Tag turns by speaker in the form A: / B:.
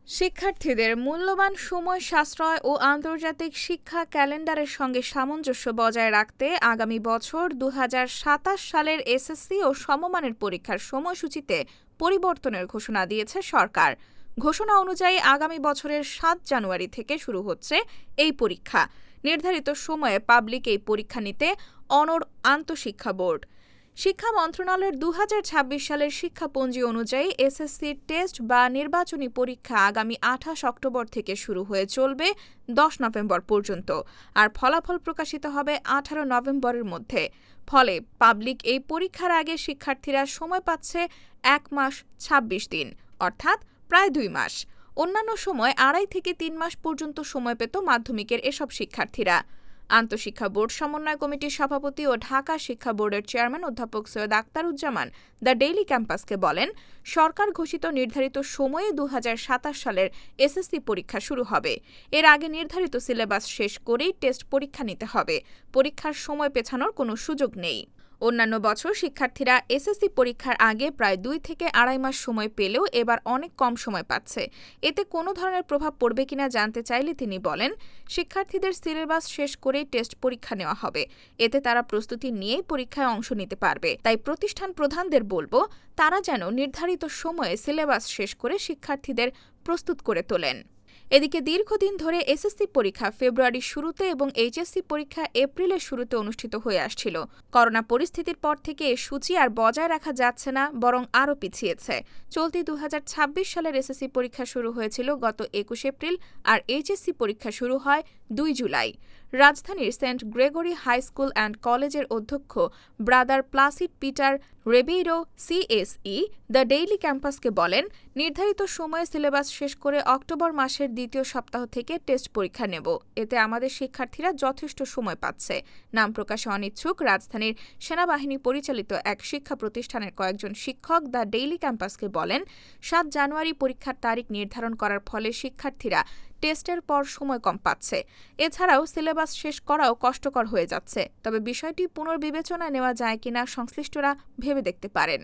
A: শিক্ষার্থীদের মূল্যবান সময় সাশ্রয় ও আন্তর্জাতিক শিক্ষা ক্যালেন্ডারের সঙ্গে সামঞ্জস্য বজায় রাখতে আগামী বছর ২০২৭ সালের এসএসসি ও সমমানের পরীক্ষার সময়সূচিতে পরিবর্তনের ঘোষণা দিয়েছে সরকার। ঘোষণা অনুযায়ী আগামী বছরের ৭ জানুয়ারি থেকে শুরু হচ্ছে এই পরীক্ষা। নির্ধারিত সময়ে পাবলিক এই পরীক্ষা নিতে অনড় আন্তঃশিক্ষা বোর্ড। শিক্ষা মন্ত্রণালয়ের ২০২৬ সালের শিক্ষাপঞ্জি অনুযায়ী এসএসসির টেস্ট বা নির্বাচনী পরীক্ষা আগামী ২৮ অক্টোবর থেকে শুরু হয়ে চলবে ১০ নভেম্বর পর্যন্ত, আর ফলাফল প্রকাশিত হবে ১৮ নভেম্বরের মধ্যে। ফলে পাবলিক এই পরীক্ষার আগে শিক্ষার্থীরা সময় পাচ্ছে ১ মাস ২৬ দিন, অর্থাৎ প্রায় ২ মাস। অন্যান্য সময় ২.৫ থেকে ৩ মাস পর্যন্ত সময় পেত মাধ্যমিকের এসব শিক্ষার্থীরা। আন্তঃশিক্ষা বোর্ড সমন্বয় কমিটির সভাপতি ও ঢাকা শিক্ষা বোর্ডের চেয়ারম্যান অধ্যাপক সৈয়দ আখতারুজ্জামান দ্য ডেইলি ক্যাম্পাসকে বলেন, সরকার ঘোষিত নির্ধারিত সময়ে ২০২৭ সালের এসএসসি পরীক্ষা শুরু হবে। এর আগে নির্ধারিত সিলেবাস শেষ করেই টেস্ট পরীক্ষা নিতে হবে। পরীক্ষার সময় পেছানোর কোনো সুযোগ নেই। অন্যান্য বছর শিক্ষার্থীরা এসএসসি পরীক্ষার আগে প্রায় ২ থেকে ২.৫ মাস সময় পেলেও এবার অনেক কম সময় পাচ্ছে। এতে কোনো ধরনের প্রভাব পড়বে কিনা জানতে চাইলে তিনি বলেন, শিক্ষার্থীদের সিলেবাস শেষ করেই টেস্ট পরীক্ষা নেওয়া হবে। এতে তারা প্রস্তুতি নিয়েই পরীক্ষায় অংশ নিতে পারবে। তাই প্রতিষ্ঠান প্রধানদের বলবো, তারা যেন নির্ধারিত সময়ে সিলেবাস শেষ করে শিক্ষার্থীদের প্রস্তুত করে তোলেন। এদিকে দীর্ঘদিন ধরে এসএসসি পরীক্ষা ফেব্রুয়ারির শুরুতে এবং এইচএসসি পরীক্ষা এপ্রিলের শুরুতে অনুষ্ঠিত হয়ে আসছিল। করোনা পরিস্থিতির পর থেকে এ সূচি আর বজায় রাখা যাচ্ছে না, বরং আরও পিছিয়েছে। চলতি ২০২৬ সালের এসএসসি পরীক্ষা শুরু হয়েছিল গত ২১ এপ্রিল, আর এইচএসসি পরীক্ষা শুরু হয় ২ জুলাই। রাজধানীর Saint Gregory High School and কলেজের অধ্যক্ষ Brother Placid Peter Rebeiro CSE the Daily ক্যাম্পাসকে বলেন, নির্ধারিত সময়ে সিলেবাস শেষ করে অক্টোবর মাসের দ্বিতীয় সপ্তাহ থেকে টেস্ট পরীক্ষা নেব। এতে আমাদের শিক্ষার্থীরা যথেষ্ট সময় পাচ্ছে। নাম প্রকাশে অনিচ্ছুক রাজধানীর সেনাবাহিনী পরিচালিত এক শিক্ষা প্রতিষ্ঠানের কয়েকজন শিক্ষক দ্য ডেইলি ক্যাম্পাসকে বলেন, ৭ জানুয়ারি পরীক্ষার তারিখ নির্ধারণ করার ফলে শিক্ষার্থীরা টেস্টের পর সময় কম পাচ্ছে। এছাড়াও সিলেবাস শেষ করাও কষ্টকর হয়ে যাচ্ছে। তবে বিষয়টি পুনর্বিবেচনায় নেওয়া যায় কিনা সংশ্লিষ্টরা ভেবে দেখতে পারেন।